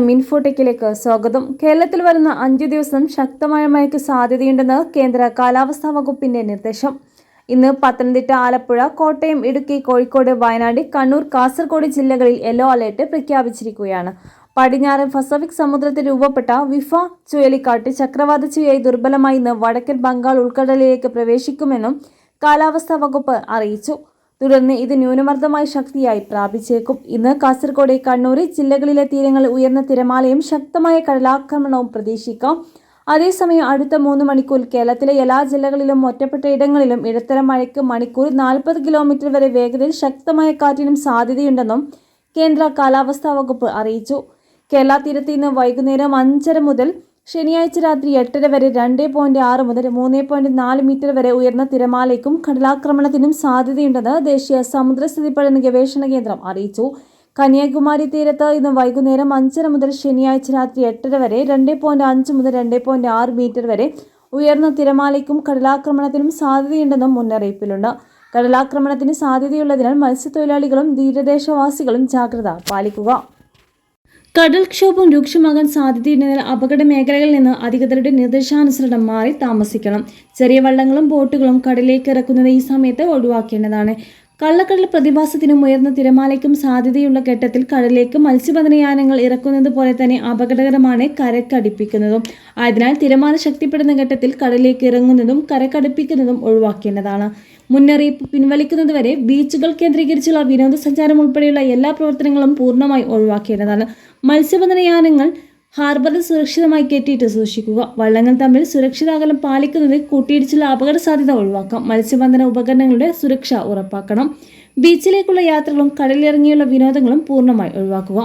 മിൻഫോടെക്കിലേക്ക് സ്വാഗതം. കേരളത്തിൽ വരുന്ന 5 ദിവസം ശക്തമായ മഴയ്ക്ക് സാധ്യതയുണ്ടെന്ന് കേന്ദ്ര കാലാവസ്ഥാ വകുപ്പിന്റെ നിർദ്ദേശം. ഇന്ന് പത്തനംതിട്ട, ആലപ്പുഴ, കോട്ടയം, ഇടുക്കി, കോഴിക്കോട്, വയനാട്, കണ്ണൂർ, കാസർഗോഡ് ജില്ലകളിൽ യെല്ലോ അലർട്ട് പ്രഖ്യാപിച്ചിരിക്കുകയാണ്. പടിഞ്ഞാറൻ പസഫിക് സമുദ്രത്തിൽ രൂപപ്പെട്ട വിഫ ചുഴലിക്കാറ്റ് ചക്രവാത ചുഴിയായി ദുർബലമായി ഇന്ന് വടക്കൻ ബംഗാൾ ഉൾക്കടലിലേക്ക് പ്രവേശിക്കുമെന്നും കാലാവസ്ഥാ വകുപ്പ് അറിയിച്ചു. തുടർന്ന് ഇത് ന്യൂനമർദ്ദമായി ശക്തിയായി പ്രാപിച്ചേക്കും. ഇന്ന് കാസർഗോഡ്, കണ്ണൂർ ജില്ലകളിലെ തീരങ്ങളിൽ ഉയർന്ന തിരമാലയും ശക്തമായ കടലാക്രമണവും പ്രതീക്ഷിക്കാം. അതേസമയം അടുത്ത 3 മണിക്കൂറിൽ കേരളത്തിലെ എല്ലാ ജില്ലകളിലും ഒറ്റപ്പെട്ട ഇടങ്ങളിലും ഇടത്തരം മഴയ്ക്ക് മണിക്കൂറിൽ 40 കിലോമീറ്റർ വരെ വേഗതയിൽ ശക്തമായ കാറ്റിനും സാധ്യതയുണ്ടെന്നും കേന്ദ്ര കാലാവസ്ഥാ വകുപ്പ് അറിയിച്ചു. കേരള തീരത്ത് ഇന്ന് വൈകുന്നേരം 5:30 മുതൽ ശനിയാഴ്ച രാത്രി 8:30 വരെ 2.6 മുതൽ 3.4 മീറ്റർ വരെ ഉയർന്ന തിരമാലയ്ക്കും കടലാക്രമണത്തിനും സാധ്യതയുണ്ടെന്ന് ദേശീയ സമുദ്രസ്ഥിതി പഠന ഗവേഷണ കേന്ദ്രം അറിയിച്ചു. കന്യാകുമാരി തീരത്ത് ഇന്ന് വൈകുന്നേരം 5:30 മുതൽ ശനിയാഴ്ച രാത്രി 8:30 വരെ 2.5 മുതൽ 2.6 മീറ്റർ വരെ ഉയർന്ന തിരമാലയ്ക്കും കടലാക്രമണത്തിനും സാധ്യതയുണ്ടെന്നും മുന്നറിയിപ്പിലുണ്ട്. കടലാക്രമണത്തിന് സാധ്യതയുള്ളതിനാൽ മത്സ്യത്തൊഴിലാളികളും തീരദേശവാസികളും ജാഗ്രത പാലിക്കുക. കടൽക്ഷോഭം രൂക്ഷമാകാൻ സാധ്യതയുള്ളതിനാൽ അപകട മേഖലകളിൽ നിന്ന് അധികൃതരുടെ നിർദ്ദേശാനുസരണം മാറി താമസിക്കണം. ചെറിയ വള്ളങ്ങളും ബോട്ടുകളും കടലിലേക്ക് ഇറക്കുന്നത് ഈ സമയത്ത് ഒഴിവാക്കേണ്ടതാണ്. കള്ളക്കടൽ പ്രതിഭാസത്തിനും ഉയർന്ന തിരമാലയ്ക്കും സാധ്യതയുള്ള ഘട്ടത്തിൽ കടലിലേക്ക് മത്സ്യബന്ധനയാനങ്ങൾ ഇറക്കുന്നത് പോലെ തന്നെ അപകടകരമാണ് കരക്കടുപ്പിക്കുന്നതും. ആയതിനാൽ തിരമാല ശക്തിപ്പെടുന്ന ഘട്ടത്തിൽ കടലിലേക്ക് ഇറങ്ങുന്നതും കരക്കടുപ്പിക്കുന്നതും ഒഴിവാക്കേണ്ടതാണ്. മുന്നറിയിപ്പ് പിൻവലിക്കുന്നതുവരെ ബീച്ചുകൾ കേന്ദ്രീകരിച്ചുള്ള വിനോദസഞ്ചാരം ഉൾപ്പെടെയുള്ള എല്ലാ പ്രവർത്തനങ്ങളും പൂർണ്ണമായി ഒഴിവാക്കേണ്ടതാണ്. മത്സ്യബന്ധനയാനങ്ങൾ ഹാർബറിൽ സുരക്ഷിതമായി കെട്ടിയിട്ട് സൂക്ഷിക്കുക. വള്ളങ്ങൾ തമ്മിൽ സുരക്ഷിത അകലം പാലിക്കുന്നത് കൂട്ടിയിടിച്ചുള്ള അപകട സാധ്യത ഒഴിവാക്കാം. മത്സ്യബന്ധന ഉപകരണങ്ങളുടെ സുരക്ഷ ഉറപ്പാക്കണം. ബീച്ചിലേക്കുള്ള യാത്രകളും കടലിറങ്ങിയുള്ള വിനോദങ്ങളും പൂർണ്ണമായി ഒഴിവാക്കുക.